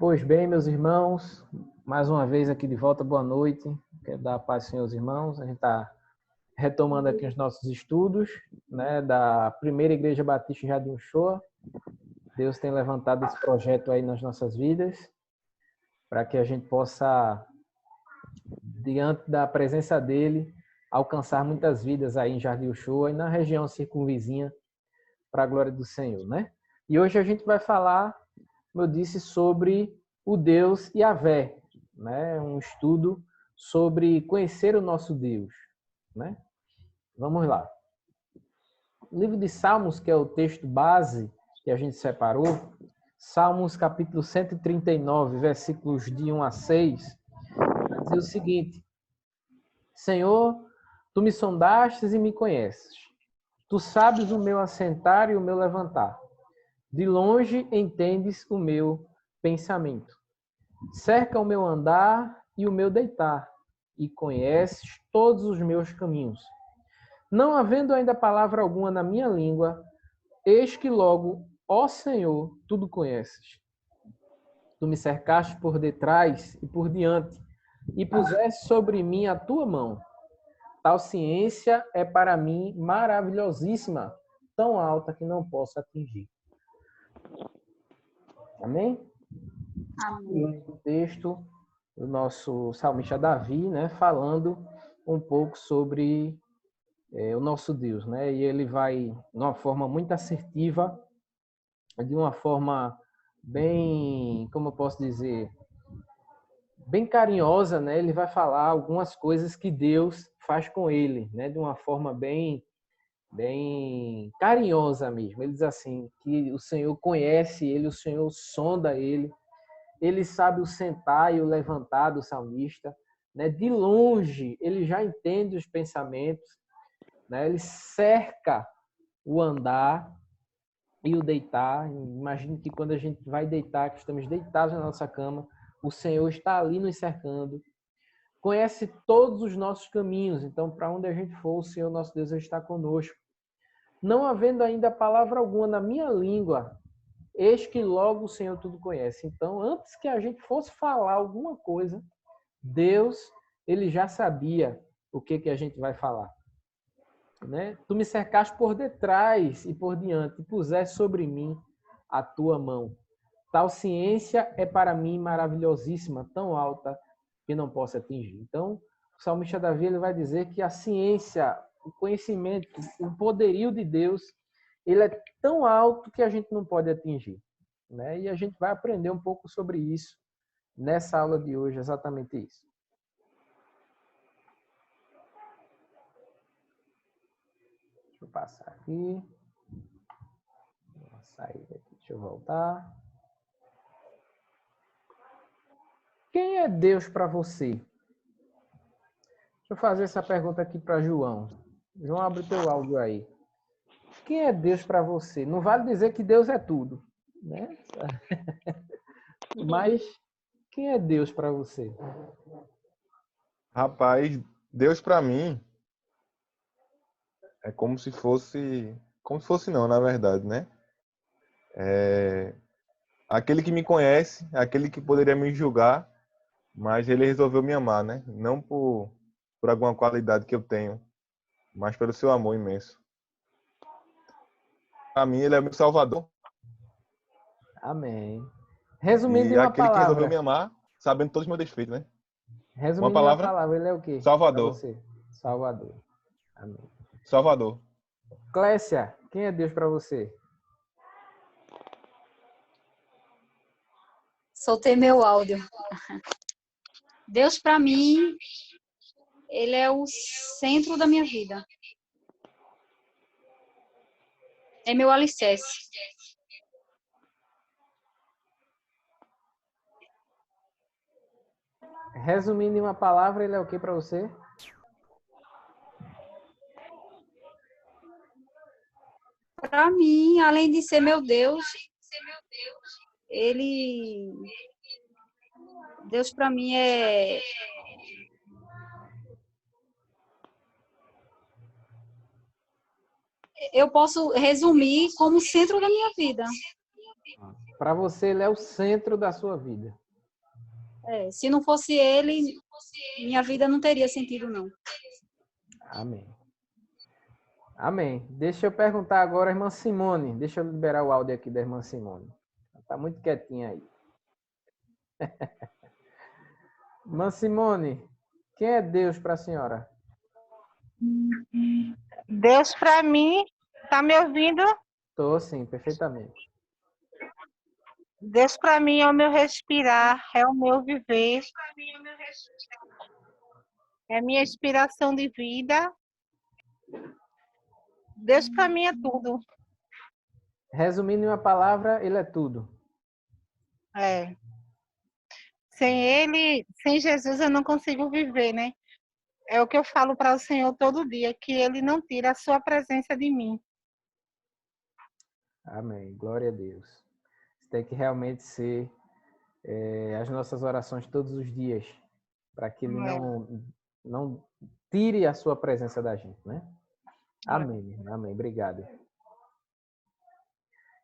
Pois bem, meus irmãos, mais uma vez aqui de volta, boa noite. Quero dar a paz, senhores irmãos. A gente está retomando aqui os nossos estudos, né, da Primeira Igreja Batista em Jardim Uchoa. Deus tem levantado esse projeto aí nas nossas vidas, para que a gente possa, diante da presença dele, alcançar muitas vidas aí em Jardim Uchoa e na região circunvizinha, para a glória do Senhor, né? E hoje a gente vai falar, como eu disse, sobre o Deus Yahvé, né? Um estudo sobre conhecer o nosso Deus, né? Vamos lá. O livro de Salmos, que é o texto base que a gente separou, Salmos capítulo 139, versículos de 1 a 6, vai dizer o seguinte: Senhor, tu me sondastes e me conheces. Tu sabes o meu assentar e o meu levantar. De longe entendes o meu pensamento. Cerca o meu andar e o meu deitar, e conheces todos os meus caminhos. Não havendo ainda palavra alguma na minha língua, eis que logo, ó Senhor, tudo conheces. Tu me cercaste por detrás e por diante, e puseste sobre mim a tua mão. Tal ciência é para mim maravilhosíssima, tão alta que não posso atingir. Amém? Amém. O texto do nosso salmista Davi, né, falando um pouco sobre o nosso Deus, né? E ele vai, de uma forma muito assertiva, de uma forma bem, como eu posso dizer, bem carinhosa, né? Ele vai falar algumas coisas que Deus faz com ele, né? De uma forma bem carinhosa mesmo. Ele diz assim, que o Senhor conhece ele, o Senhor sonda ele, ele sabe o sentar e o levantar do salmista, né? De longe, ele já entende os pensamentos, né? Ele cerca o andar e o deitar. Imagine que quando a gente vai deitar, que estamos deitados na nossa cama, o Senhor está ali nos cercando, conhece todos os nossos caminhos. Então, para onde a gente for, o Senhor, nosso Deus, está conosco. Não havendo ainda palavra alguma na minha língua, eis que logo o Senhor tudo conhece. Então, antes que a gente fosse falar alguma coisa, Deus, ele já sabia o que a gente vai falar. Né? Tu me cercaste por detrás e por diante, e puseste sobre mim a tua mão. Tal ciência é para mim maravilhosíssima, tão alta que não posso atingir. Então, o salmista Davi ele vai dizer que a ciência, o conhecimento, o poderio de Deus, ele é tão alto que a gente não pode atingir. Né? E a gente vai aprender um pouco sobre isso nessa aula de hoje, exatamente isso. Deixa eu passar aqui. Vou sair aqui, deixa eu voltar. Quem é Deus para você? Deixa eu fazer essa pergunta aqui para João. João, abre o teu áudio aí. Quem é Deus para você? Não vale dizer que Deus é tudo, né? Mas quem é Deus para você? Rapaz, Deus para mim é como se fosse não, na verdade, né? Aquele que me conhece, aquele que poderia me julgar, mas ele resolveu me amar, né? Não por alguma qualidade que eu tenho, mas pelo seu amor imenso. Para mim, ele é meu salvador. Amém. Resumindo em E uma aquele que resolveu me palavra. amar, sabendo todos os meus defeitos, né? Uma Resumindo em uma palavra, palavra, ele é o quê para Salvador. você? Salvador. Amém. Salvador. Clécia, quem é Deus para você? Soltei meu áudio. Deus, para mim, ele é o centro da minha vida. É meu alicerce. Resumindo em uma palavra, ele é o que para você? Para mim, além de ser meu Deus, ele... Deus para mim é... Eu posso resumir como centro da minha vida. Para você, ele é o centro da sua vida. Se não fosse ele, minha vida não teria sentido, não. Amém. Amém. Deixa eu perguntar agora à irmã Simone. Deixa eu liberar o áudio aqui da irmã Simone. Ela está muito quietinha aí. Irmã Simone, quem é Deus para a senhora? Deus para mim, tá me ouvindo? Estou, sim, perfeitamente. Deus para mim é o meu respirar, é o meu viver, é a minha inspiração de vida. Deus para mim é tudo. Resumindo em uma palavra, ele é tudo. Sem ele, sem Jesus, eu não consigo viver, né? É o que eu falo para o Senhor todo dia, que ele não tira a sua presença de mim. Amém. Glória a Deus. Isso tem que realmente ser as nossas orações todos os dias, para que ele não tire a sua presença da gente, né? Amém. Amém. Obrigado.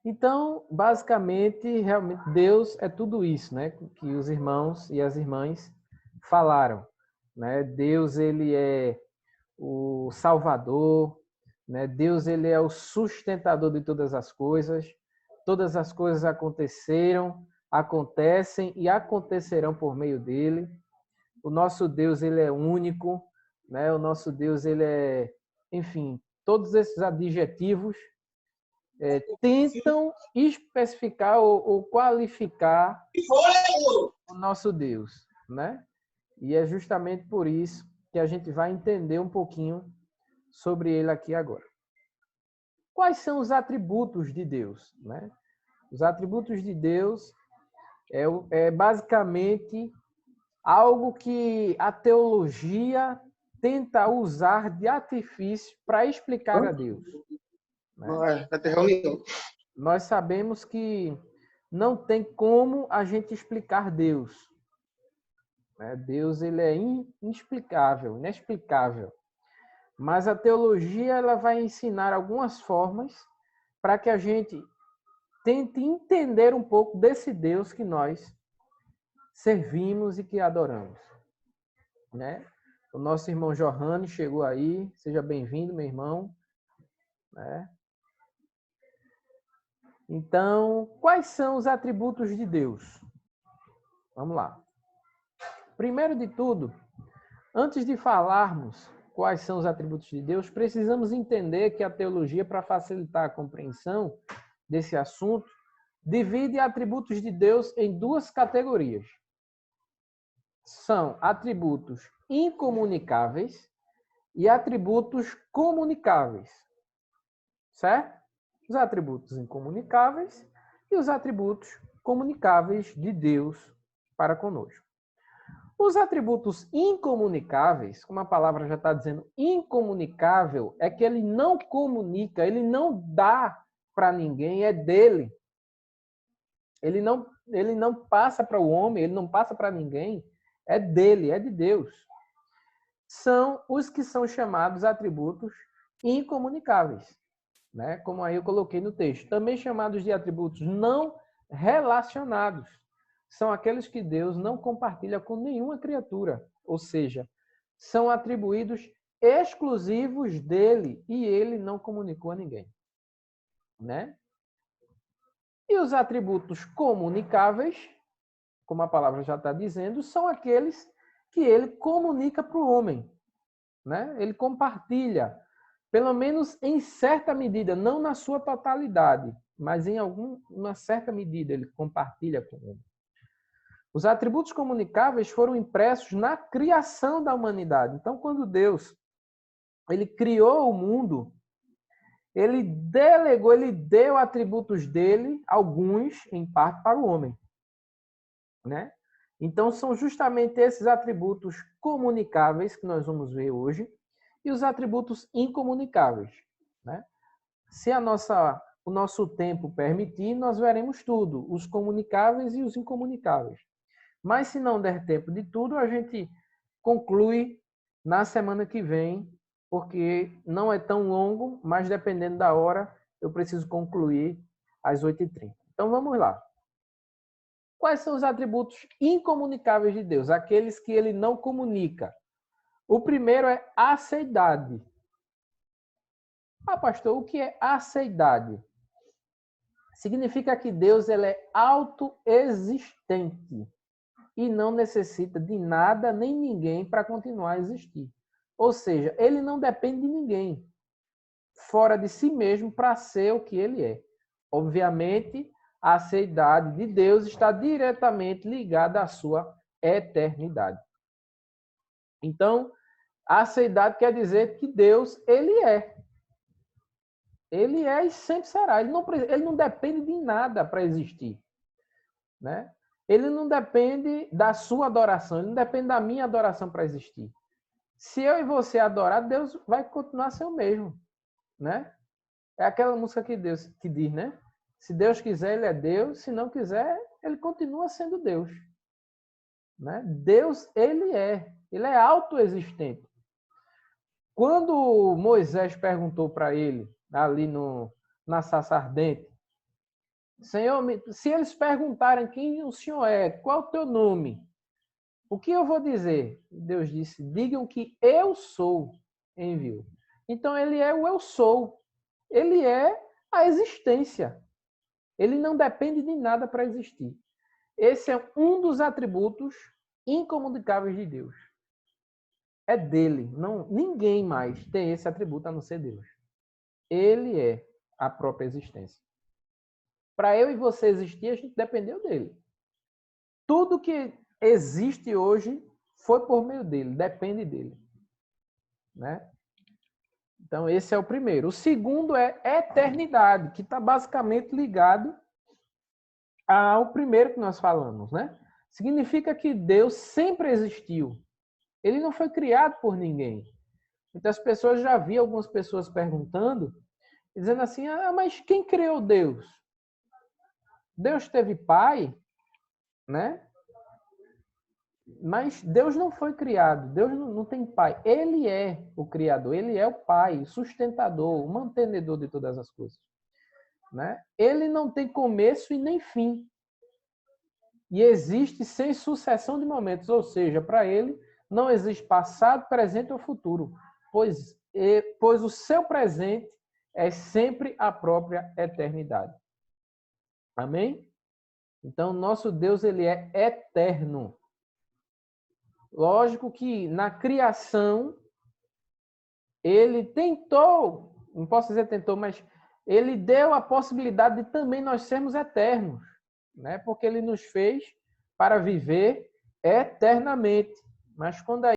Então, basicamente, realmente, Deus é tudo isso, né? Que os irmãos e as irmãs falaram, né? Deus, ele é o Salvador, né? Deus, ele é o sustentador de todas as coisas. Todas as coisas aconteceram, acontecem e acontecerão por meio dele. O nosso Deus, ele é único, né? O nosso Deus, ele é, enfim, todos esses adjetivos tentam especificar ou qualificar o nosso Deus, né? E é justamente por isso que a gente vai entender um pouquinho sobre ele aqui agora. Quais são os atributos de Deus, né? Os atributos de Deus é basicamente algo que a teologia tenta usar de artifício para explicar a Deus. Né? Nós sabemos que não tem como a gente explicar Deus. Né? Deus, ele é inexplicável, inexplicável. Mas a teologia, ela vai ensinar algumas formas para que a gente tente entender um pouco desse Deus que nós servimos e que adoramos. Né? O nosso irmão Johannes chegou aí. Seja bem-vindo, meu irmão. Né? Então, quais são os atributos de Deus? Vamos lá. Primeiro de tudo, antes de falarmos quais são os atributos de Deus, precisamos entender que a teologia, para facilitar a compreensão desse assunto, divide atributos de Deus em duas categorias. São atributos incomunicáveis e atributos comunicáveis. Certo? Os atributos incomunicáveis e os atributos comunicáveis de Deus para conosco. Os atributos incomunicáveis, como a palavra já está dizendo, incomunicável, é que ele não comunica, ele não dá para ninguém, é dele. Ele não passa para o homem, ele não passa para ninguém, é dele, é de Deus. São os que são chamados atributos incomunicáveis. Né? Como aí eu coloquei no texto, também chamados de atributos não relacionados. São aqueles que Deus não compartilha com nenhuma criatura, ou seja, são atribuídos exclusivos dele e ele não comunicou a ninguém. Né? E os atributos comunicáveis, como a palavra já está dizendo, são aqueles que ele comunica para o homem. Né? Ele compartilha, pelo menos em certa medida, não na sua totalidade, mas em uma certa medida ele compartilha com o homem. Os atributos comunicáveis foram impressos na criação da humanidade. Então, quando Deus ele criou o mundo, ele delegou, ele deu atributos dele, alguns, em parte, para o homem. Né? Então, são justamente esses atributos comunicáveis que nós vamos ver hoje e os atributos incomunicáveis. Né? Se o nosso tempo permitir, nós veremos tudo, os comunicáveis e os incomunicáveis. Mas se não der tempo de tudo, a gente conclui na semana que vem, porque não é tão longo, mas dependendo da hora, eu preciso concluir às 8h30. Então vamos lá. Quais são os atributos incomunicáveis de Deus? Aqueles que ele não comunica. O primeiro é aceidade. Ah, pastor, o que é aceidade? Significa que Deus ele é autoexistente e não necessita de nada nem ninguém para continuar a existir. Ou seja, ele não depende de ninguém fora de si mesmo para ser o que ele é. Obviamente, a aceidade de Deus está diretamente ligada à sua eternidade. Então, a aceidade quer dizer que Deus, ele é. Ele é e sempre será. Ele não depende de nada para existir. Né? Ele não depende da sua adoração, ele não depende da minha adoração para existir. Se eu e você adorar, Deus vai continuar a ser o mesmo. Né? É aquela música que diz, né? Se Deus quiser, ele é Deus. Se não quiser, ele continua sendo Deus. Né? Deus, ele é autoexistente. Quando Moisés perguntou para ele, ali na sarça ardente, Senhor, se eles perguntarem quem o Senhor é, qual é o teu nome, o que eu vou dizer? Deus disse, digam que eu sou, enviou. Então, ele é o eu sou. Ele é a existência. Ele não depende de nada para existir. Esse é um dos atributos incomunicáveis de Deus. É dele. Não, ninguém mais tem esse atributo a não ser Deus. Ele é a própria existência. Para eu e você existir, a gente dependeu dele. Tudo que existe hoje foi por meio dele, depende dele. Né? Então, esse é o primeiro. O segundo é eternidade, que está basicamente ligado ao primeiro que nós falamos. Né? Significa que Deus sempre existiu. Ele não foi criado por ninguém. Muitas pessoas, já vi algumas pessoas perguntando, dizendo assim, mas quem criou Deus? Deus teve pai, né? Mas Deus não foi criado, Deus não tem pai. Ele é o criador, ele é o pai, o sustentador, o mantenedor de todas as coisas. Né? Ele não tem começo e nem fim. E existe sem sucessão de momentos, ou seja, para ele não existe passado, presente ou futuro, pois o seu presente é sempre a própria eternidade. Amém? Então, nosso Deus, ele é eterno. Lógico que na criação, ele tentou, não posso dizer tentou, mas ele deu a possibilidade de também nós sermos eternos, né? Porque ele nos fez para viver eternamente. Mas quando a